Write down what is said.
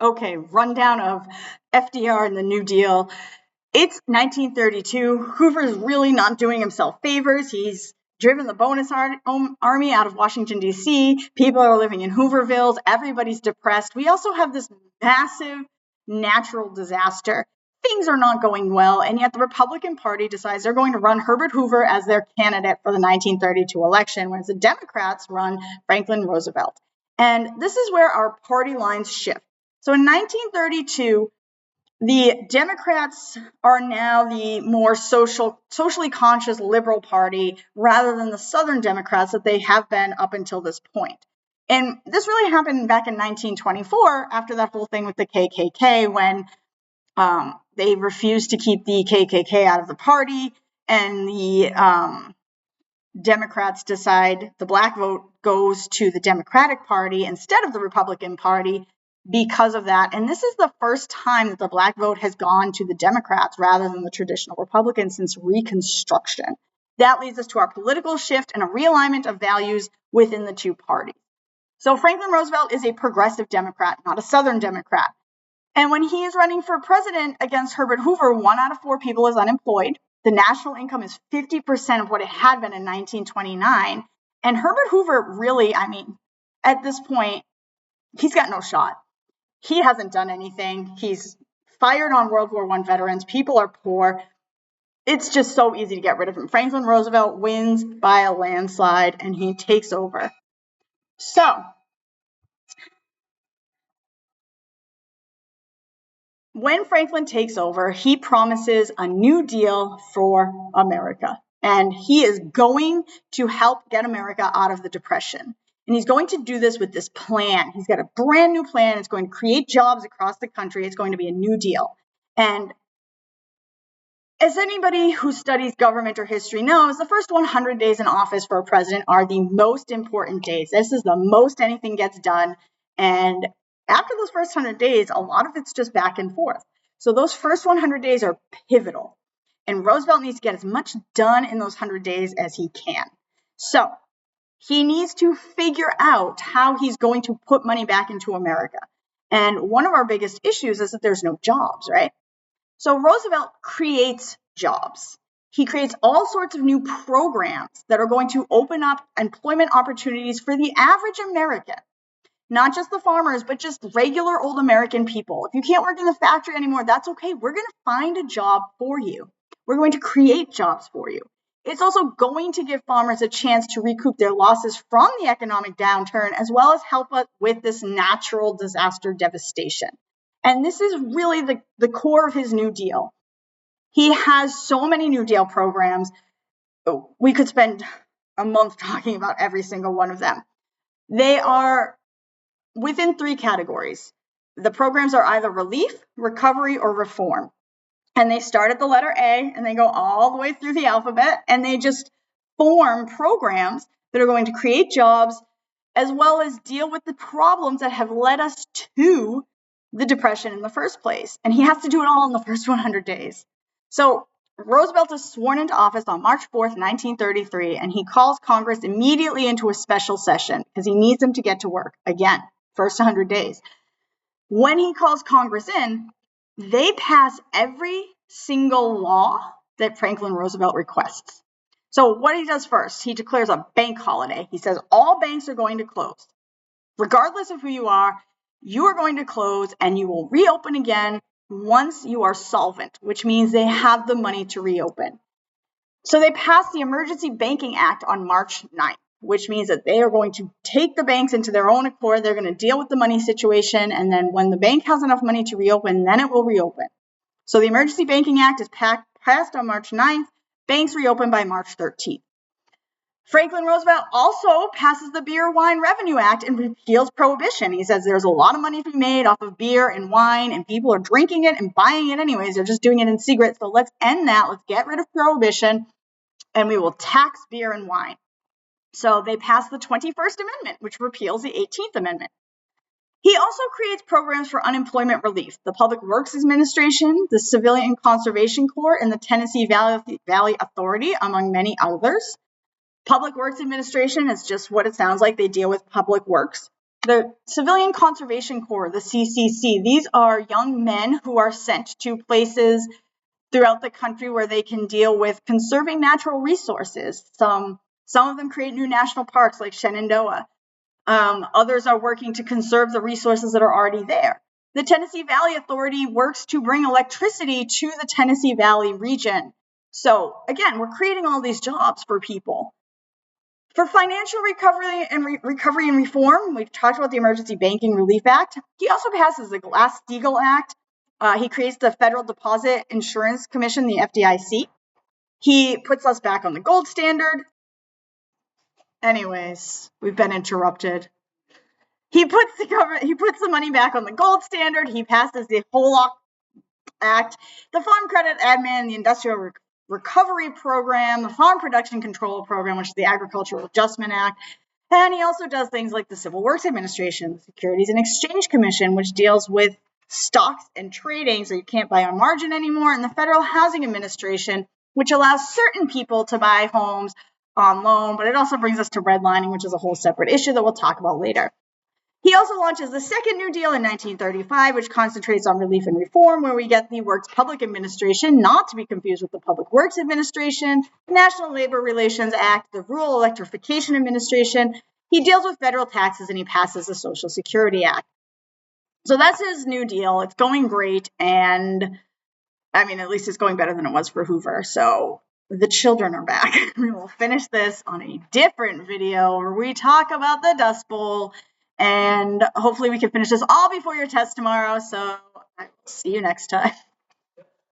Okay, rundown of FDR and the New Deal. It's 1932. Hoover's really not doing himself favors. He's driven the bonus army out of Washington, D.C. People are living in Hoovervilles. Everybody's depressed. We also have this massive natural disaster. Things are not going well, and yet the Republican Party decides they're going to run Herbert Hoover as their candidate for the 1932 election, whereas the Democrats run Franklin Roosevelt. And this is where our party lines shift. So in 1932, the Democrats are now the more socially conscious liberal party rather than the Southern Democrats that they have been up until this point. And this really happened back in 1924 after that whole thing with the KKK when they refused to keep the KKK out of the party, and the Democrats decide the black vote goes to the Democratic Party instead of the Republican Party because of that. And this is the first time that the black vote has gone to the Democrats rather than the traditional Republicans since Reconstruction. That leads us to our political shift and a realignment of values within the two parties. So Franklin Roosevelt is a progressive Democrat, not a Southern Democrat. And when he is running for president against Herbert Hoover, 1 out of 4 people is unemployed. The national income is 50% of what it had been in 1929. And Herbert Hoover really, at this point, he's got no shot. He hasn't done anything. He's fired on World War I veterans. People are poor. It's just so easy to get rid of him. Franklin Roosevelt wins by a landslide, and he takes over. So, when Franklin takes over, he promises a new deal for America. And he is going to help get America out of the Depression. And he's going to do this with this plan. He's got a brand new plan. It's going to create jobs across the country. It's going to be a new deal. And as anybody who studies government or history knows, the first 100 days in office for a president are the most important days. This is the most anything gets done. And after those first 100 days, a lot of it's just back and forth. So those first 100 days are pivotal. And Roosevelt needs to get as much done in those 100 days as he can. So he needs to figure out how he's going to put money back into America. And one of our biggest issues is that there's no jobs, right? So Roosevelt creates jobs. He creates all sorts of new programs that are going to open up employment opportunities for the average American. Not just the farmers, but just regular old American people. If you can't work in the factory anymore, that's okay. We're going to find a job for you. We're going to create jobs for you. It's also going to give farmers a chance to recoup their losses from the economic downturn, as well as help us with this natural disaster devastation. And this is really the core of his New Deal. He has so many New Deal programs. We could spend a month talking about every single one of them. They are within 3 categories. The programs are either relief, recovery, or reform. And they start at the letter A and they go all the way through the alphabet, and they just form programs that are going to create jobs as well as deal with the problems that have led us to the Depression in the first place. And he has to do it all in the first 100 days. So Roosevelt is sworn into office on March 4th, 1933, and he calls Congress immediately into a special session because he needs them to get to work. Again, first 100 days. When he calls Congress in, they pass every single law that Franklin Roosevelt requests. So what he does first, he declares a bank holiday. He says all banks are going to close. Regardless of who you are going to close, and you will reopen again once you are solvent, which means they have the money to reopen. So they passed the Emergency Banking Act on March 9th, which means that they are going to take the banks into their own accord. They're going to deal with the money situation, and then when the bank has enough money to reopen, then it will reopen. So the Emergency Banking Act is passed on March 9th. Banks reopen by March 13th. Franklin Roosevelt also passes the Beer Wine Revenue Act and repeals prohibition. He says there's a lot of money to be made off of beer and wine, and people are drinking it and buying it anyways. They're just doing it in secret. So let's end that. Let's get rid of prohibition, and we will tax beer and wine. So they passed the 21st Amendment, which repeals the 18th Amendment. He also creates programs for unemployment relief. The Public Works Administration, the Civilian Conservation Corps, and the Tennessee Valley Authority, among many others. Public Works Administration is just what it sounds like. They deal with public works. The Civilian Conservation Corps, the CCC, these are young men who are sent to places throughout the country where they can deal with conserving natural resources. Some of them create new national parks like Shenandoah. Others are working to conserve the resources that are already there. The Tennessee Valley Authority works to bring electricity to the Tennessee Valley region. So again, we're creating all these jobs for people. For financial recovery and recovery and reform, we've talked about the Emergency Banking Relief Act. He also passes the Glass-Steagall Act. He creates the Federal Deposit Insurance Commission, the FDIC. He puts us back on the gold standard. Anyways, we've been interrupted. He puts the money back on the gold standard. He passes the Whole Act, the Farm Credit Admin, the Industrial Recovery Program, the Farm Production Control Program, which is the Agricultural Adjustment Act. And he also does things like the Civil Works Administration, the Securities and Exchange Commission, which deals with stocks and trading, so you can't buy on margin anymore, and the Federal Housing Administration, which allows certain people to buy homes on loan, but it also brings us to redlining, which is a whole separate issue that we'll talk about later. He also launches the Second New Deal in 1935, which concentrates on relief and reform, where we get the Works Public Administration, not to be confused with the Public Works Administration, the National Labor Relations Act, the Rural Electrification Administration. He deals with federal taxes, and he passes the Social Security Act. So that's his New Deal. It's going great, and I mean, at least it's going better than it was for Hoover. So the children are back. We will finish this on a different video where we talk about the Dust Bowl, and hopefully we can finish this all before your test tomorrow. So I will see you next time.